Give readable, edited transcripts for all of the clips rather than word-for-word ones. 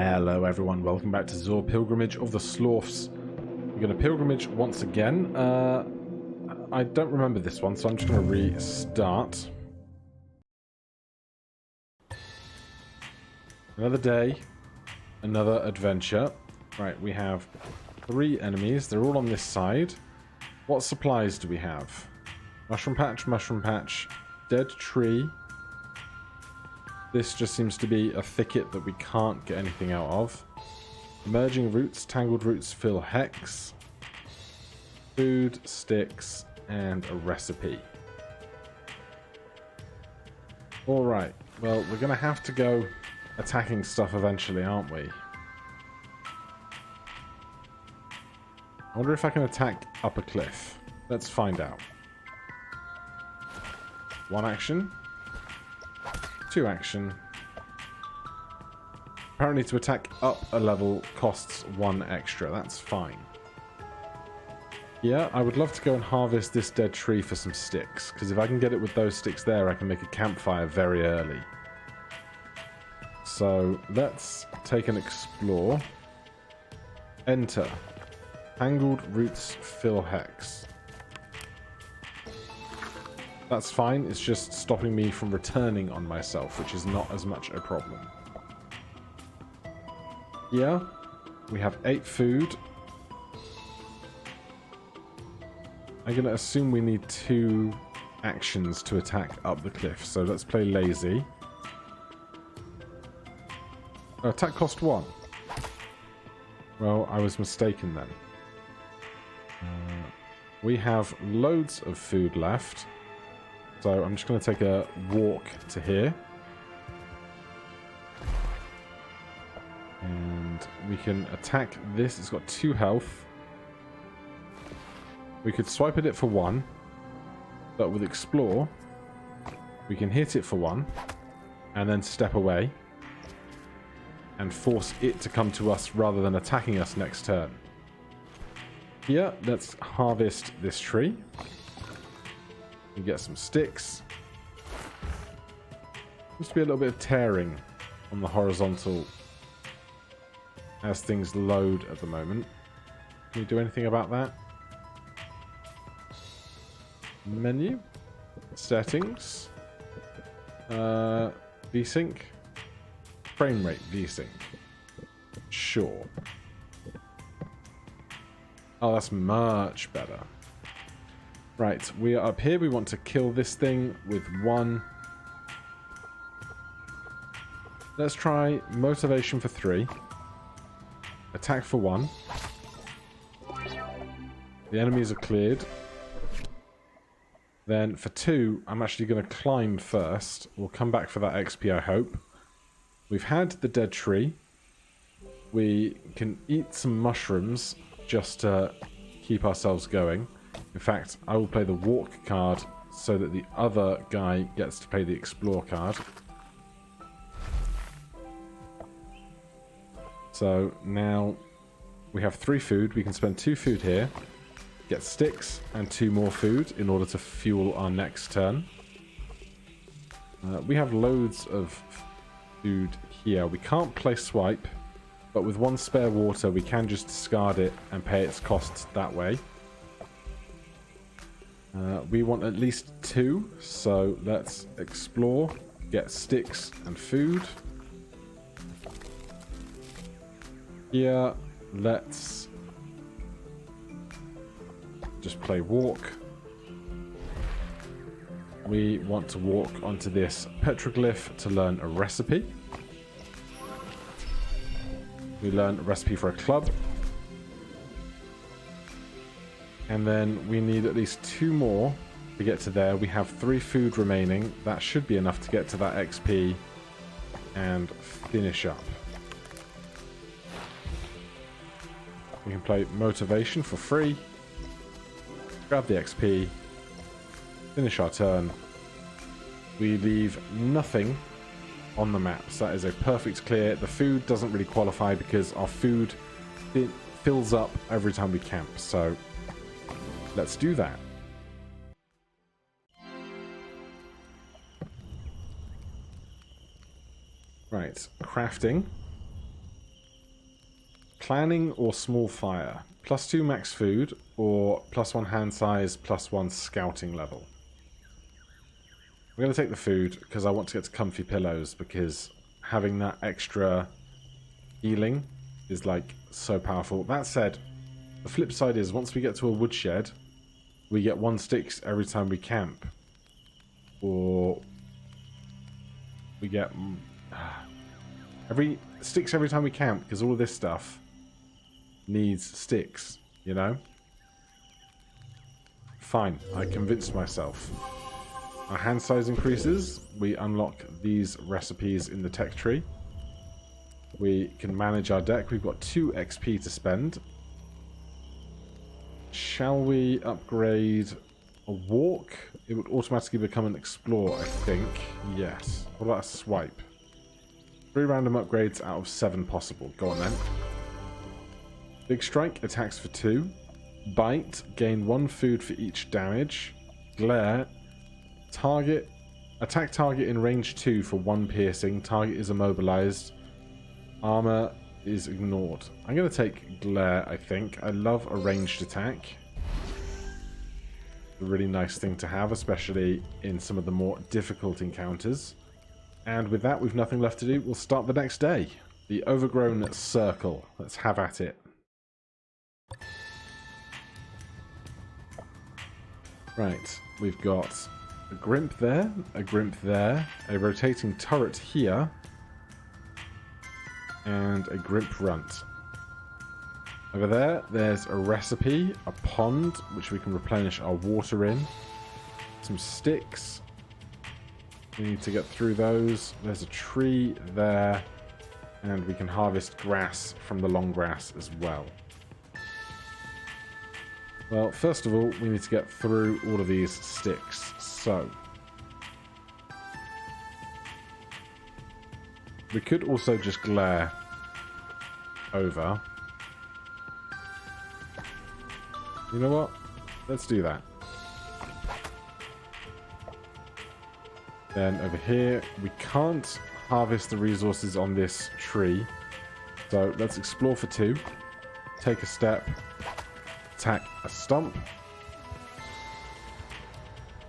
Hello everyone, welcome back to ZOR Pilgrimage of the Slorfs. We're going to pilgrimage once again. I don't remember this one, so I'm just going to restart. Another day, another adventure. Right, we have 3 enemies. They're all on this side. What supplies do we have? Mushroom patch, dead tree. This just seems to be a thicket that we can't get anything out of. Emerging roots, tangled roots fill hex. Food, sticks, and a recipe. Alright, well, we're going to have to go attacking stuff eventually, aren't we? I wonder if I can attack up a cliff. Let's find out. 1 action. 2 action. Apparently to attack up a level costs 1 extra. That's fine. Yeah, I would love to go and harvest this dead tree for some sticks, because if I can get it with those sticks there, I can make a campfire very early. So let's take an explore. Enter. Tangled roots fill hex. That's fine, it's just stopping me from returning on myself, which is not as much a problem. Yeah, we have 8 food. I'm going to assume we need 2 actions to attack up the cliff, so let's play lazy. Oh, attack cost 1. Well, I was mistaken then. We have loads of food left. So I'm just going to take a walk to here. And we can attack this. It's got 2 health. We could swipe at it for 1. But with Explore, we can hit it for 1. And then step away. And force it to come to us rather than attacking us next turn. Here, let's harvest this tree. And get some sticks. Seems to be a little bit of tearing on the horizontal as things load at the moment. Can we do anything about that? Menu. Settings. VSync. Frame rate VSync. Sure. Oh, that's much better. Right, we are up here. We want to kill this thing with 1. Let's try motivation for 3. Attack for 1. The enemies are cleared. Then for 2, I'm actually going to climb first. We'll come back for that XP, I hope. We've had the dead tree. We can eat some mushrooms just to keep ourselves going. In fact, I will play the walk card so that the other guy gets to play the explore card. So now we have 3 food. We can spend 2 food here, get sticks and 2 more food in order to fuel our next turn. We have loads of food here. We can't play swipe, but with 1 spare water we can just discard it and pay its costs that way. We want at least 2, so let's explore, get sticks and food. Here, let's just play walk. We want to walk onto this petroglyph to learn a recipe. We learn a recipe for a club. And then we need at least 2 more to get to there. We have 3 food remaining. That should be enough to get to that XP and finish up. We can play motivation for free. Grab the XP. Finish our turn. We leave nothing on the map. So that is a perfect clear. The food doesn't really qualify because our food fills up every time we camp. So let's do that. Right, crafting. planning or small fire. +2 max food or +1 hand size, +1 scouting level. I'm going to take the food because I want to get to comfy pillows, because having that extra healing is like so powerful. That said, the flip side is once we get to a woodshed, we get 1 sticks every time we camp. Or we get sticks every time we camp, because all of this stuff needs sticks, you know? Fine, I convinced myself. Our hand size increases. We unlock these recipes in the tech tree. We can manage our deck. We've got 2 XP to spend. Shall we upgrade a walk? It would automatically become an explore, I think. Yes. What about a swipe? 3 random upgrades out of 7 possible. Go on then. Big strike attacks for 2. Bite, gain 1 food for each damage. Glare, attack target in range 2 for 1 piercing. Target is immobilized. Armor is ignored. I'm going to take glare, I think. I love a ranged attack. A really nice thing to have, especially in some of the more difficult encounters. And with that, we've nothing left to do. We'll start the next day. The overgrown circle. Let's have at it. Right, we've got a grimp there, a grimp there, a rotating turret here, and a grimp runt. Over there, there's a recipe, a pond, which we can replenish our water in, some sticks. We need to get through those. There's a tree there, and we can harvest grass from the long grass as well. Well, first of all, we need to get through all of these sticks. So, we could also just glare over. You know what? Let's do that. Then over here, we can't harvest the resources on this tree. So let's explore for 2. Take a step. Attack a stump.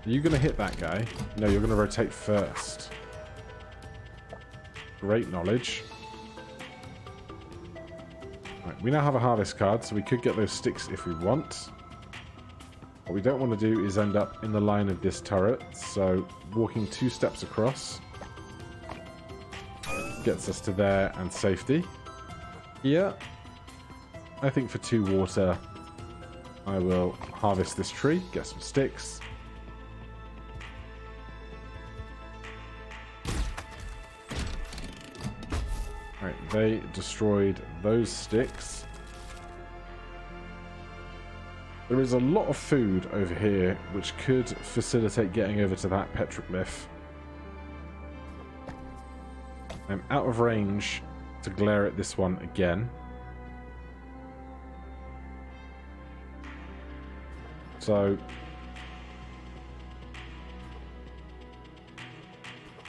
Are you going to hit that guy? No, you're going to rotate first. Great knowledge. Right, we now have a harvest card, so we could get those sticks if we want. What we don't want to do is end up in the line of this turret, so walking 2 steps across gets us to there and safety. Here, I think for 2 water, I will harvest this tree, get some sticks. Right, they destroyed those sticks. There is a lot of food over here, which could facilitate getting over to that petroglyph. I'm out of range to glare at this one again. So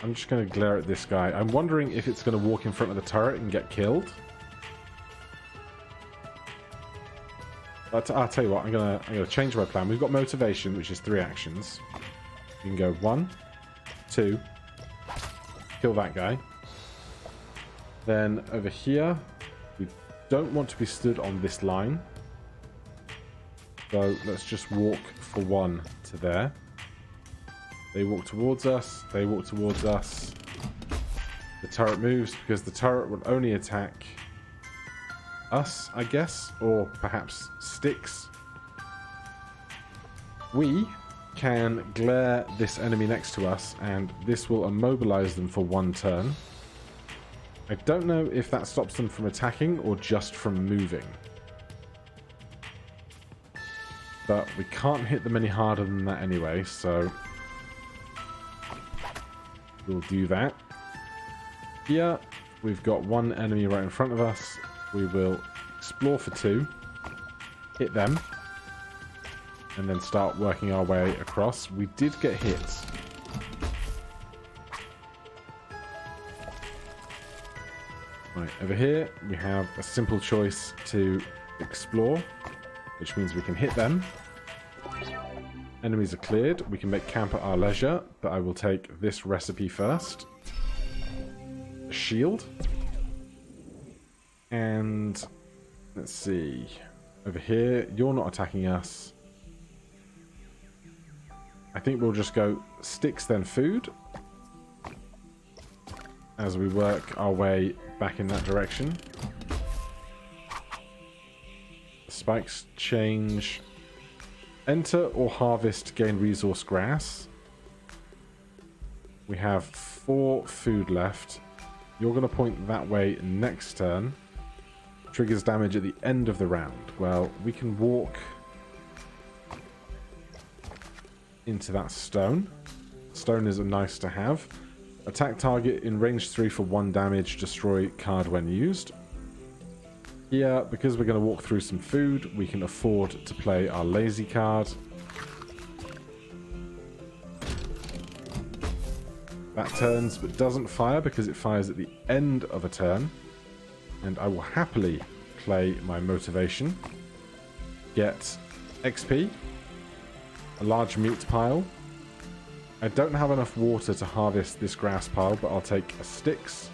I'm just going to glare at this guy. I'm wondering if it's going to walk in front of the turret and get killed. But I'll tell you what, I'm gonna change my plan. We've got motivation, which is 3 actions. You can go 1, 2, kill that guy. Then over here, we don't want to be stood on this line. So let's just walk for 1 to there. They walk towards us. They walk towards us. The turret moves because the turret will only attack us, I guess, or perhaps sticks. We can glare this enemy next to us, and this will immobilize them for 1 turn. I don't know if that stops them from attacking or just from moving. But we can't hit them any harder than that anyway, so we'll do that. Here, we've got 1 enemy right in front of us. We will explore for 2, hit them, and then start working our way across. We did get hit. Right, over here we have a simple choice to explore, which means we can hit them. Enemies are cleared. We can make camp at our leisure, but I will take this recipe first. A shield. And let's see. Over here, you're not attacking us. I think we'll just go sticks, then food, as we work our way back in that direction. The spikes change. Enter or harvest, gain resource grass. We have 4 food left. You're going to point that way next turn. Triggers damage at the end of the round. Well, we can walk into that stone. Stone is a nice to have. Attack target in range 3 for 1 damage. Destroy card when used. Here, because we're going to walk through some food, we can afford to play our lazy card. That turns but doesn't fire because it fires at the end of a turn. And I will happily play my motivation. Get XP. A large meat pile. I don't have enough water to harvest this grass pile, but I'll take a sticks.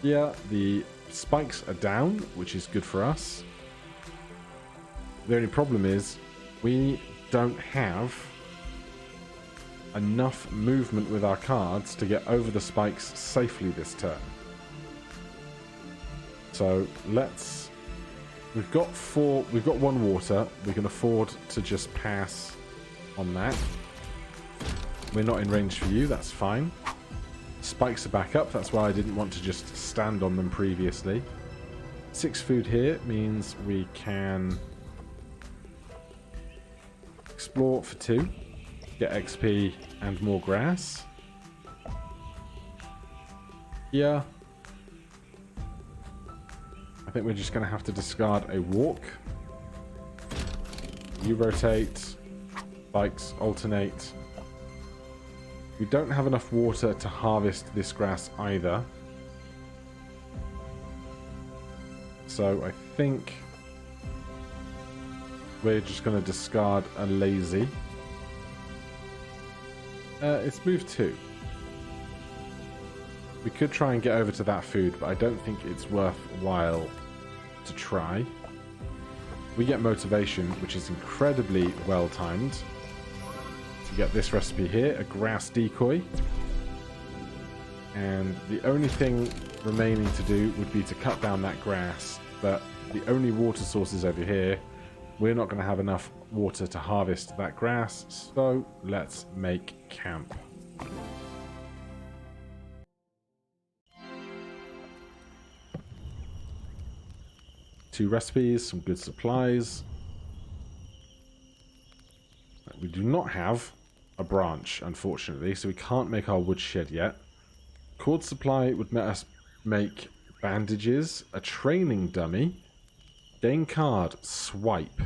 Here, the spikes are down, which is good for us. The only problem is we don't have enough movement with our cards to get over the spikes safely this turn. So we've got 1 water. We can afford to just pass on that. We're not in range for you, that's fine. Spikes are back up, that's why I didn't want to just stand on them previously. 6 food here means we can explore for 2, get XP and more grass. Yeah. I think we're just going to have to discard a walk. You rotate, spikes alternate. We don't have enough water to harvest this grass either. So I think we're just going to discard a lazy. It's move 2. We could try and get over to that food, but I don't think it's worthwhile to try. We get motivation, which is incredibly well timed. To get this recipe here, a grass decoy. And the only thing remaining to do would be to cut down that grass, but the only water sources over here, we're not going to have enough water to harvest that grass, so let's make camp. Two recipes, some good supplies. We do not have a branch, unfortunately, so we can't make our woodshed yet. Cord supply would let us make bandages, a training dummy, gain card, swipe.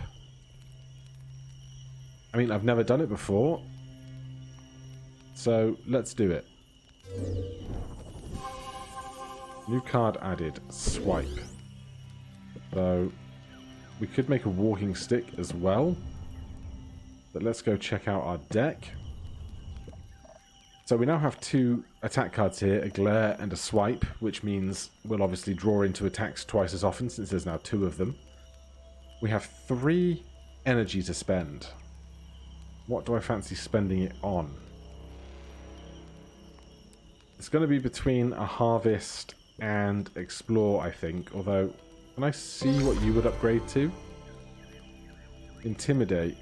I mean, I've never done it before, so let's do it. New card added, swipe. So we could make a walking stick as well, but let's go check out our deck. So we now have 2 attack cards here, a glare and a swipe, which means we'll obviously draw into attacks twice as often since there's now 2 of them. We have 3 energy to spend. What do I fancy spending it on? It's going to be between a harvest and explore, I think, although can I see what you would upgrade to? Intimidate.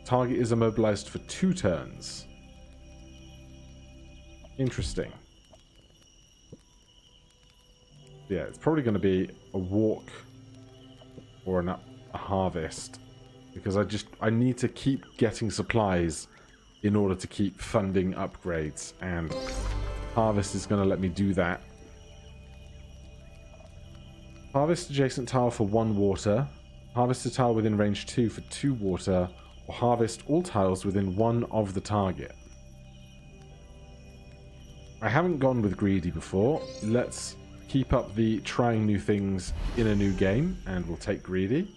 Target is immobilized for 2 turns. Interesting. Yeah, it's probably going to be a walk or a harvest, because I need to keep getting supplies in order to keep funding upgrades, and harvest is going to let me do that. Harvest adjacent tile for 1 water, harvest a tile within range 2 for 2 water, or harvest all tiles within 1 of the target. I haven't gone with greedy before. Let's keep up the trying new things in a new game, and we'll take greedy.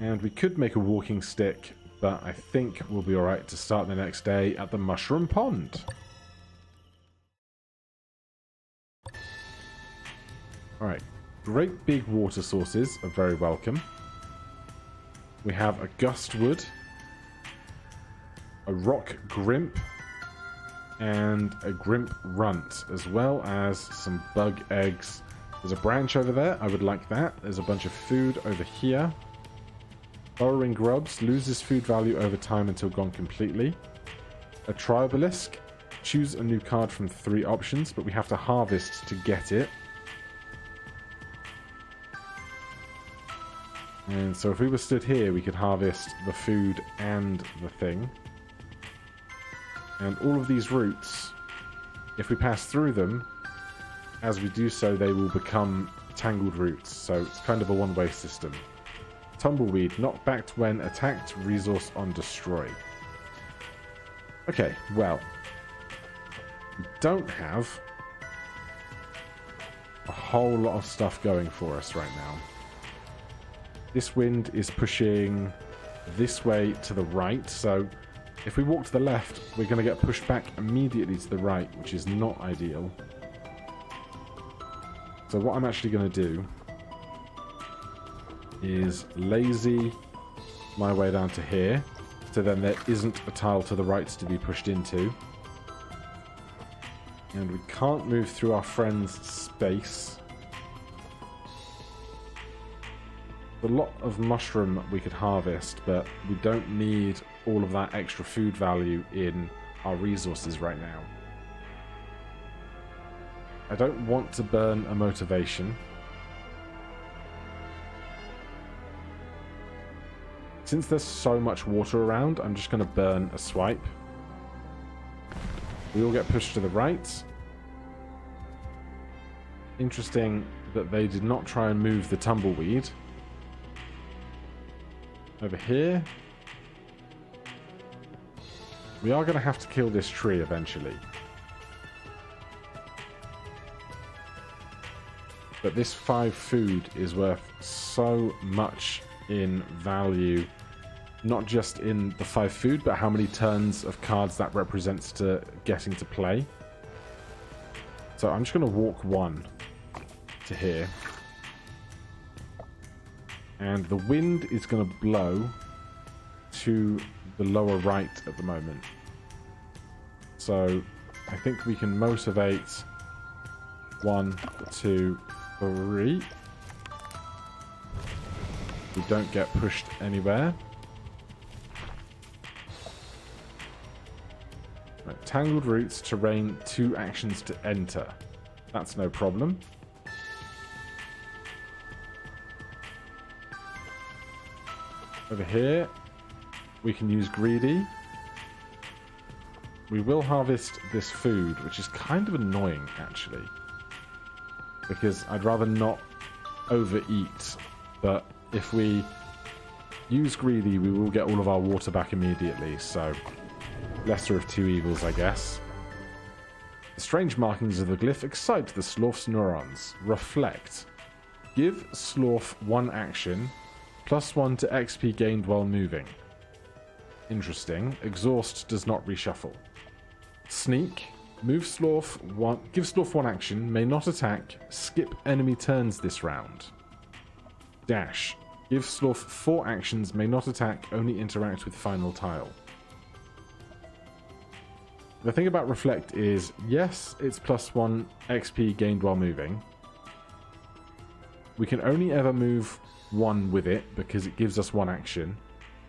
And we could make a walking stick, but I think we'll be alright to start the next day at the Mushroom Pond. Alright, great big water sources are very welcome. We have a Gustwood, a Rock Grimp, and a Grimp Runt, as well as some bug eggs. There's a branch over there, I would like that. There's a bunch of food over here. Burrowing Grubs loses food value over time until gone completely. A Tribalisk, choose a new card from 3 options, but we have to harvest to get it. And so if we were stood here, we could harvest the food and the thing. And all of these roots, if we pass through them, as we do so, they will become tangled roots. So it's kind of a one-way system. Tumbleweed, knocked back when attacked, resource on destroy. Okay, well, we don't have a whole lot of stuff going for us right now. This wind is pushing this way to the right, so if we walk to the left, we're going to get pushed back immediately to the right, which is not ideal. So what I'm actually going to do is lazy my way down to here, so then there isn't a tile to the right to be pushed into. And we can't move through our friend's space. A lot of mushroom we could harvest, but we don't need all of that extra food value in our resources right now. I don't want to burn a motivation. Since there's so much water around, I'm just going to burn a swipe. We all get pushed to the right. Interesting that they did not try and move the tumbleweed. Over here, we are going to have to kill this tree eventually. But this 5 food is worth so much in value, not just in the 5 food, but how many turns of cards that represents to getting to play. So I'm just going to walk 1 to here. And the wind is going to blow to the lower right at the moment. So I think we can motivate 1, 2, 3. We don't get pushed anywhere. Right, tangled roots, terrain, 2 actions to enter. That's no problem. Over here, we can use greedy. We will harvest this food, which is kind of annoying, actually. Because I'd rather not overeat. But if we use greedy, we will get all of our water back immediately. So, lesser of 2 evils, I guess. The strange markings of the glyph excite the Slorf's neurons. Reflect. Give Slorf 1 action. +1 to XP gained while moving. Interesting. Exhaust does not reshuffle. Sneak. Move Slorf 1. Give Slorf 1 action. May not attack. Skip enemy turns this round. Dash. Give Slorf 4 actions. May not attack. Only interact with final tile. The thing about Reflect is, yes, it's +1 XP gained while moving. We can only ever move 1 with it because it gives us 1 action,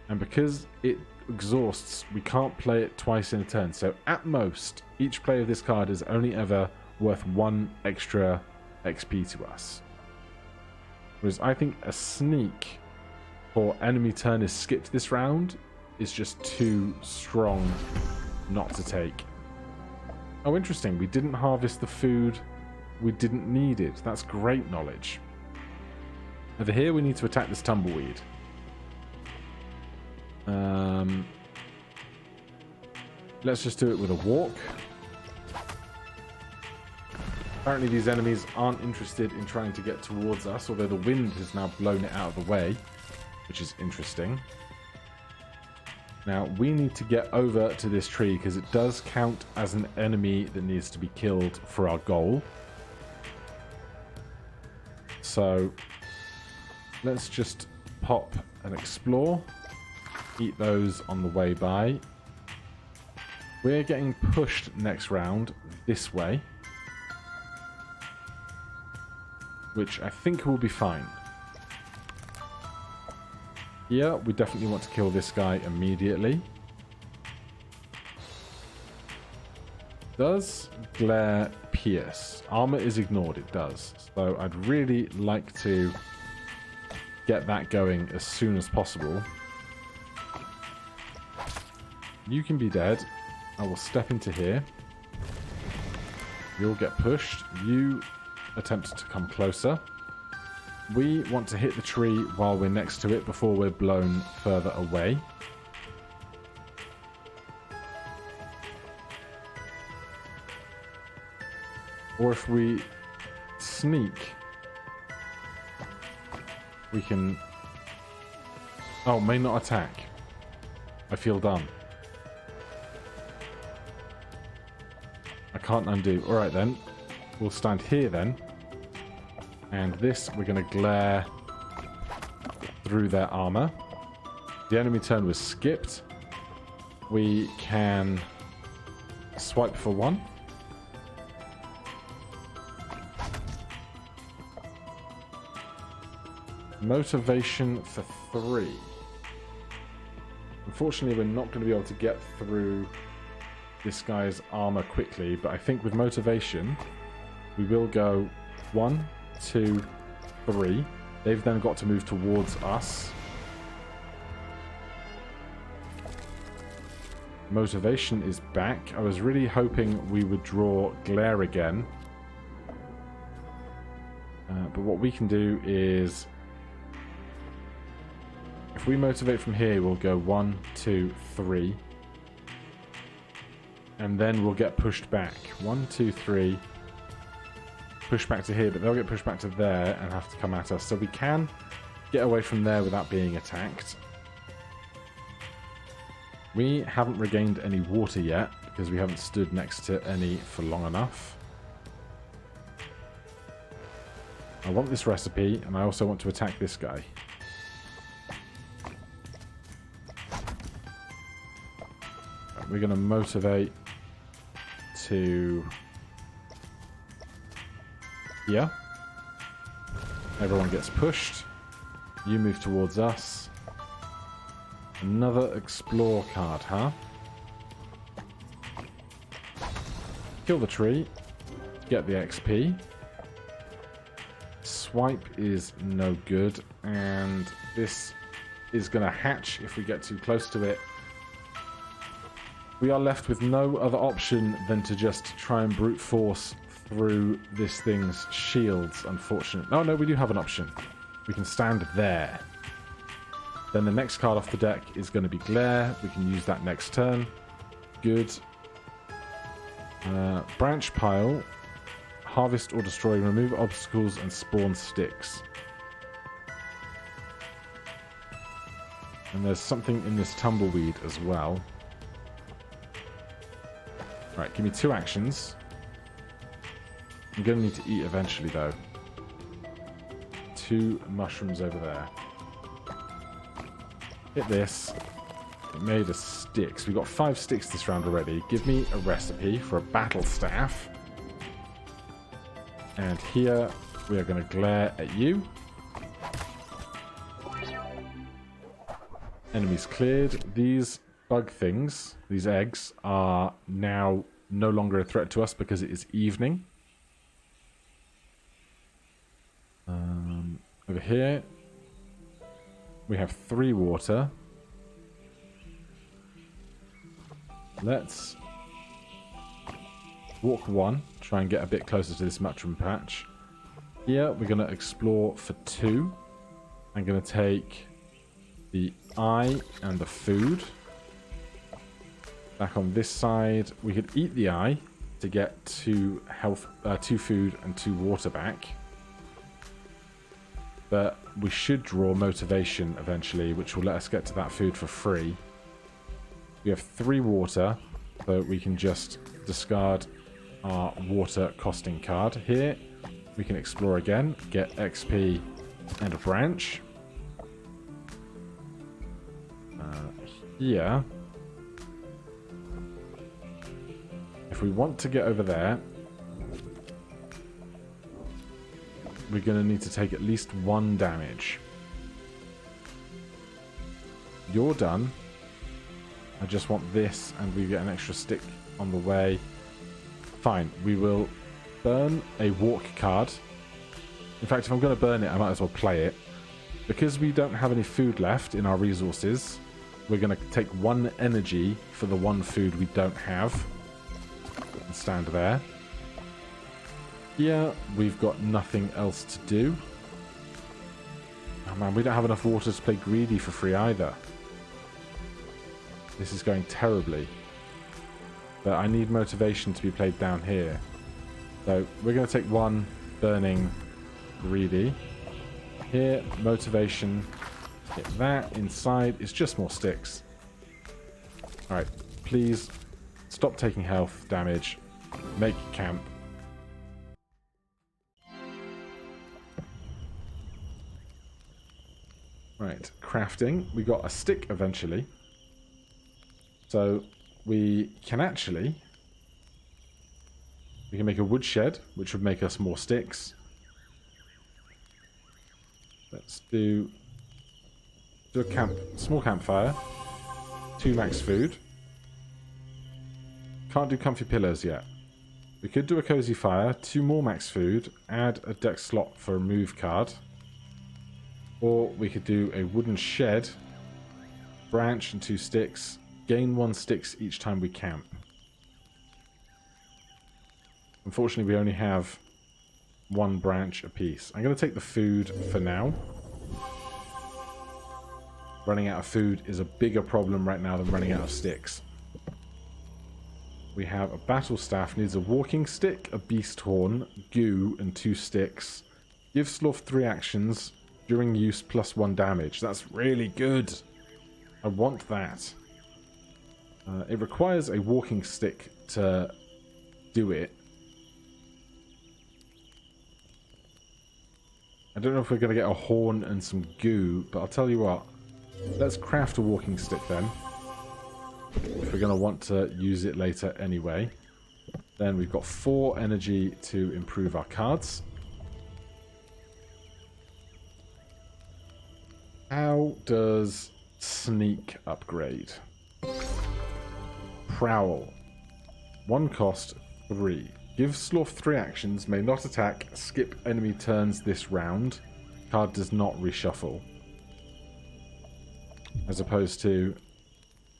and because it exhausts, we can't play it twice in a turn. So at most, each play of this card is only ever worth 1 extra XP to us. Whereas I think a sneak for enemy turn is skipped this round is just too strong not to take. Oh, interesting. We didn't harvest the food. We didn't need it. That's great knowledge. Over here, we need to attack this tumbleweed. Let's just do it with a walk. Apparently these enemies aren't interested in trying to get towards us, although the wind has now blown it out of the way, which is interesting. Now, we need to get over to this tree because it does count as an enemy that needs to be killed for our goal. So, let's just pop and explore. Eat those on the way by. We're getting pushed next round this way, which I think will be fine. Yeah, we definitely want to kill this guy immediately. Does glare pierce? Armor is ignored, it does. So I'd really like to get that going as soon as possible. You can be dead. I will step into here. You'll get pushed. You attempt to come closer. We want to hit the tree while we're next to it before we're blown further away. Or if we sneak, we can... Oh, may not attack. I feel dumb. I can't undo. Alright then. We'll stand here then. And this, we're going to glare through their armor. The enemy turn was skipped. We can swipe for one. Motivation for 3. Unfortunately, we're not going to be able to get through this guy's armor quickly, but I think with motivation, we will go 1, 2, 3. They've then got to move towards us. Motivation is back. I was really hoping we would draw glare again. But what we can do is, if we motivate from here, we'll go 1, 2, 3. And then we'll get pushed back. 1, 2, 3. Push back to here, but they'll get pushed back to there and have to come at us. So we can get away from there without being attacked. We haven't regained any water yet because we haven't stood next to any for long enough. I want this recipe, and I also want to attack this guy. We're going to motivate to... Yeah. Everyone gets pushed. You move towards us. Another explore card, huh? Kill the tree. Get the XP. Swipe is no good. And this is going to hatch if we get too close to it. We are left with no other option than to just try and brute force through this thing's shields, unfortunately. Oh, no, we do have an option. We can stand there. Then the next card off the deck is going to be Glare. We can use that next turn. Good. Branch Pile. Harvest or destroy. Remove obstacles and spawn sticks. And there's something in this tumbleweed as well. Right, give me 2 actions. I'm going to need to eat eventually, though. 2 mushrooms over there. Hit this. It made us sticks. We've got 5 sticks this round already. Give me a recipe for a battle staff. And here we are going to glare at you. Enemies cleared. These bug things, these eggs, are now no longer a threat to us because it is evening. Over here, we have 3 water. Let's walk 1, try and get a bit closer to this mushroom patch. Here, we're going to explore for 2. I'm going to take the eye and the food. Back on this side, we could eat the eye. to get 2 health, 2 food and 2 water back. But we should draw motivation eventually, which will let us get to that food for free. We have 3 water, so we can just discard our water costing card. Here, we can explore again, get XP and a branch. Here, if we want to get over there, we're going to need to take at least 1 damage. You're done. I just want this, and we get an extra stick on the way. Fine, we will burn a walk card. In fact, if I'm going to burn it, I might as well play it. Because we don't have any food left in our resources, we're going to take 1 energy for the 1 food we don't have. And stand there. Here, we've got nothing else to do. Oh man, we don't have enough water to play greedy for free either. This is going terribly. But I need motivation to be played down here. So we're going to take 1 burning greedy. Here, motivation. Get that inside. It's just more sticks. Alright, please stop taking health damage. Make camp. Right, crafting. We got a stick eventually. So we can actually... We can make a woodshed, which would make us more sticks. Let's do a small campfire. 2 max food. Can't do comfy pillars yet. We could do a cozy fire, 2 more max food, add a deck slot for a move card. Or we could do a wooden shed, branch and 2 sticks, gain 1 sticks each time we camp. Unfortunately, we only have 1 branch apiece. I'm going to take the food for now. Running out of food is a bigger problem right now than running out of sticks. We have a battle staff, needs a walking stick, a beast horn, goo, and 2 sticks. Give Slorf 3 actions during use plus 1 damage. That's really good. I want that. It requires a walking stick to do it. I don't know if we're going to get a horn and some goo, but I'll tell you what. Let's craft a walking stick then. If we're going to want to use it later anyway. Then we've got 4 energy to improve our cards. How does sneak upgrade? Prowl. 1 cost, 3. Give Slorf 3 actions, may not attack, skip enemy turns this round. Card does not reshuffle. As opposed to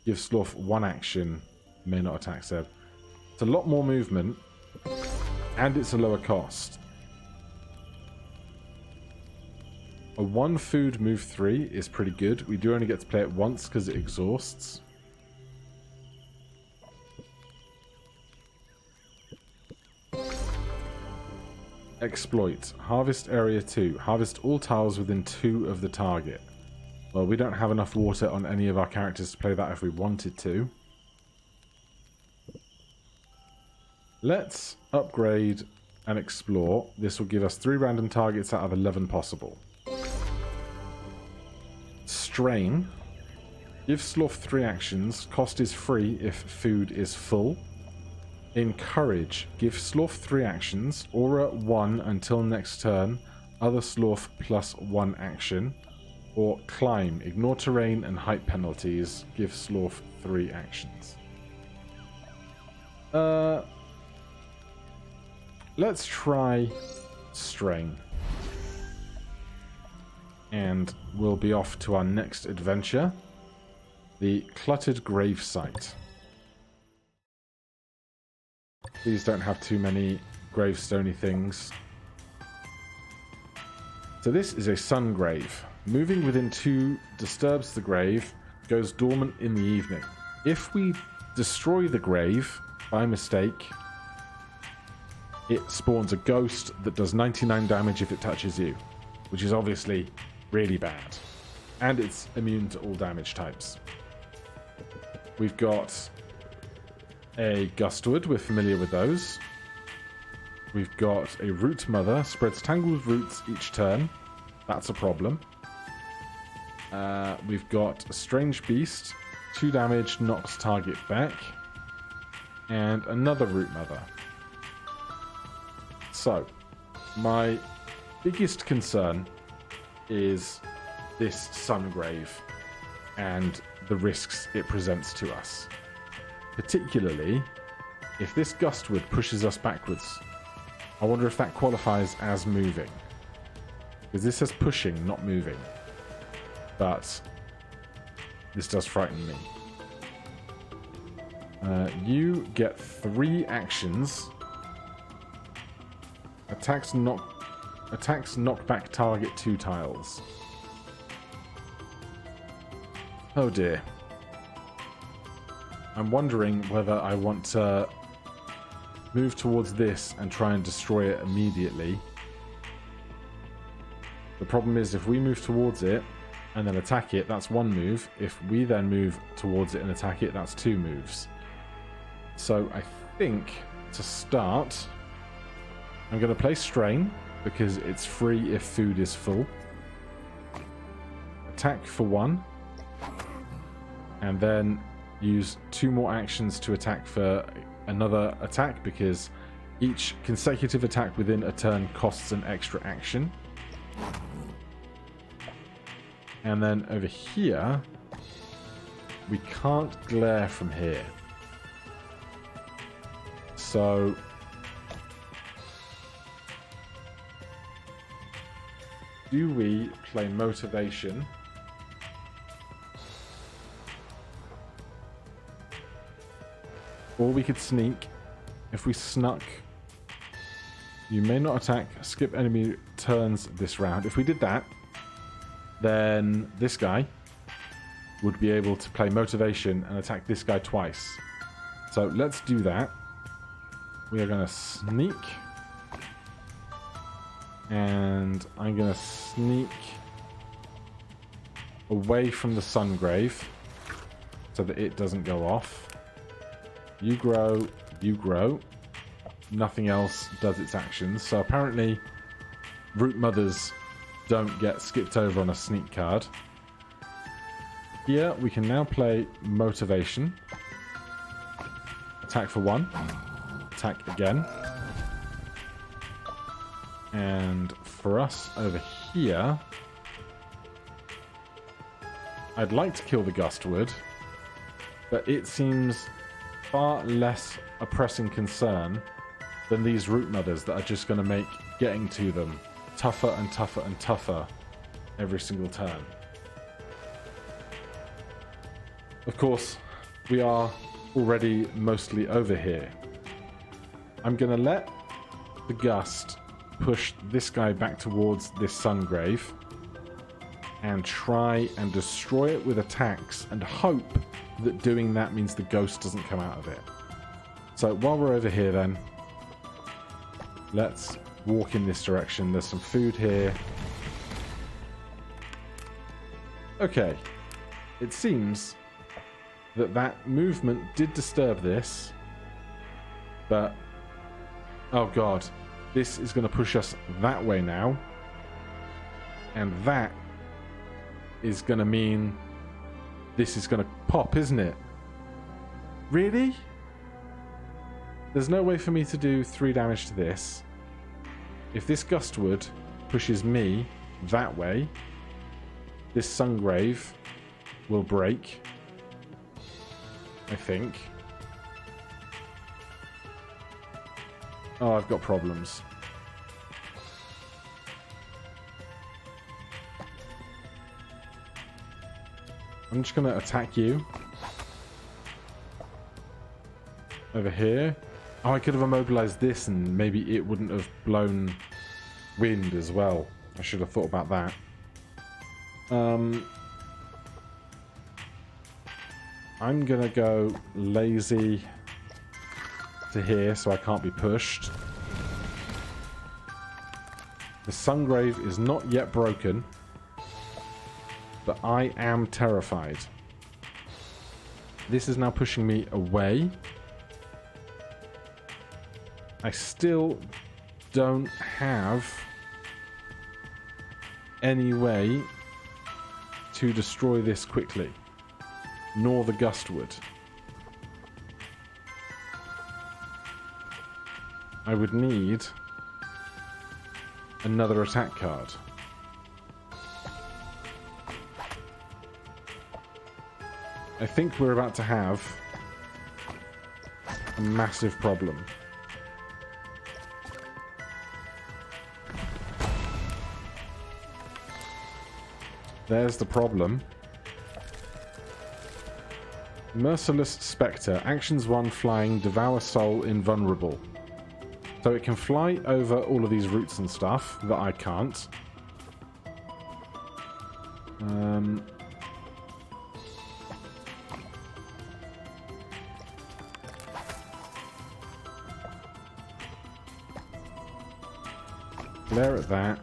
give Slorf 1 action, may not attack Seb. It's a lot more movement, and it's a lower cost. A 1 food move 3 is pretty good. We do only get to play it once because it exhausts. Exploit. Harvest area 2. Harvest all tiles within 2 of the target. Well, we don't have enough water on any of our characters to play that if we wanted to. Let's upgrade and explore. This will give us 3 random targets out of 11 possible. Strain. Give Slorf 3 actions. Cost is free if food is full. Encourage. Give Slorf 3 actions. Aura 1 until next turn. Other Slorf plus 1 action. Or climb. Ignore terrain and height penalties. Give Slorf 3 actions. Let's try Strain. And we'll be off to our next adventure. The Cluttered Gravesite. Please don't have too many gravestone-y things. So this is a sun grave. Moving within 2 disturbs the grave, goes dormant in the evening. If we destroy the grave by mistake, it spawns a ghost that does 99 damage if it touches you, which is obviously really bad. And it's immune to all damage types. We've got a Gustwood, we're familiar with those. We've got a Root Mother, spreads tangled roots each turn. That's a problem. We've got a Strange Beast, 2 damage, knocks target back. And another Root Mother. So, my biggest concern is this Sungrave and the risks it presents to us. Particularly, if this Gustwood pushes us backwards, I wonder if that qualifies as moving. Because this says pushing, not moving. But this does frighten me. You get 3 actions. Attacks knock back target 2 tiles. Oh dear. I'm wondering whether I want to move towards this and try and destroy it immediately. The problem is if we move towards it and then attack it, that's 1 move. If we then move towards it and attack it, that's 2 moves. So I think to start, I'm going to play Strain because it's free if food is full. Attack for 1. And then use 2 more actions to attack for another attack because each consecutive attack within a turn costs an extra action. And then over here, we can't glare from here. So do we play Motivation? Or we could sneak. If we snuck, you may not attack, skip enemy turns this round. If we did that, then this guy would be able to play Motivation and attack this guy twice. So let's do that. We are going to sneak. And I'm going to sneak away from the Sungrave so that it doesn't go off. You grow, you grow. Nothing else does its actions. So apparently Root Mothers don't get skipped over on a sneak card. Here we can now play Motivation. Attack for 1. Attack again. And for us over here, I'd like to kill the Gustwood, but it seems far less a pressing concern than these Root Mothers that are just going to make getting to them tougher and tougher and tougher every single turn. Of course, we are already mostly over here. I'm going to let the Gust push this guy back towards this Sungrave and try and destroy it with attacks and hope that doing that means the ghost doesn't come out of it. So while we're over here then, let's walk in this direction. There's some food here. Okay, it seems that that movement did disturb this, but oh god, this is going to push us that way now, and that is going to mean this is going to pop, isn't it? Really? There's no way for me to do 3 damage to this. If this Gustwood pushes me that way, this Sungrave will break, I think. Oh, I've got problems. I'm just going to attack you. Over here. Oh, I could have immobilized this and maybe it wouldn't have blown wind as well. I should have thought about that. I'm going to go lazy to here so I can't be pushed. The Sungrave is not yet broken, but I am terrified. This is now pushing me away. I still don't have any way to destroy this quickly, nor the Gustwood. I would need another attack card. I think we're about to have a massive problem. There's the problem. Merciless Spectre. Actions 1, flying, devour soul, invulnerable. So it can fly over all of these roots and stuff that I can't. Glare at that.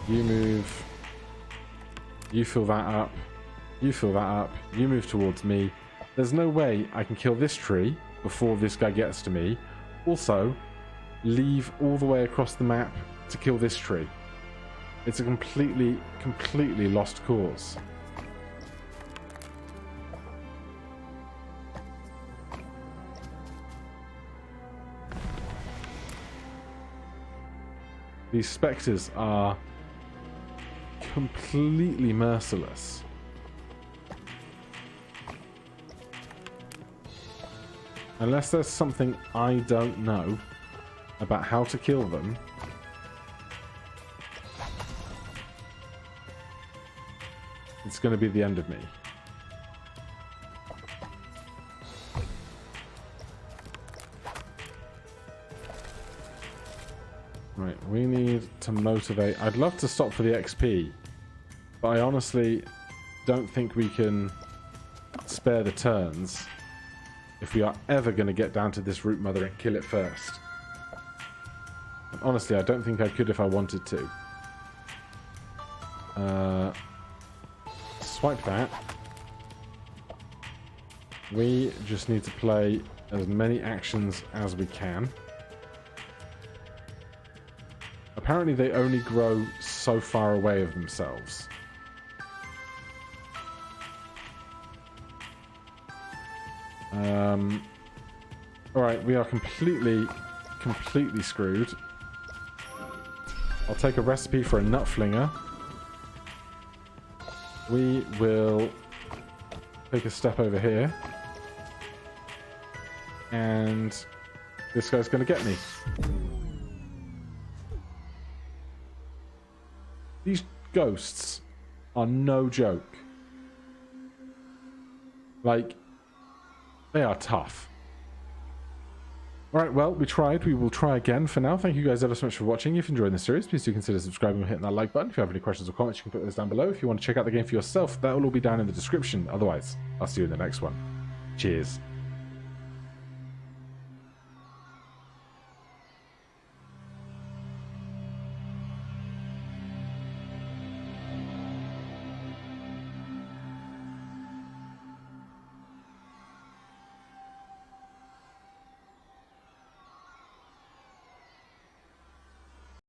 You move. You fill that up. You fill that up. You move towards me. There's no way I can kill this tree before this guy gets to me. Also, leave all the way across the map to kill this tree. It's a completely lost cause. These spectres are completely merciless. Unless there's something I don't know about how to kill them, it's going to be the end of me. Right, we need to motivate. I'd love to stop for the XP, but I honestly don't think we can spare the turns if we are ever going to get down to this root mother and kill it first. And honestly, I don't think I could if I wanted to. Swipe that. We just need to play as many actions as we can. Apparently they only grow so far away of themselves. Alright, we are completely screwed. I'll take a recipe for a nut flinger. We will take a step over here. And this guy's going to get me. These ghosts are no joke. Like, they are tough. Alright, well, we tried. We will try again. For now, thank you guys ever so much for watching. If you enjoyed this series, please do consider subscribing and hitting that like button. If you have any questions or comments, you can put those down below. If you want to check out the game for yourself, that will all be down in the description. Otherwise, I'll see you in the next one. Cheers.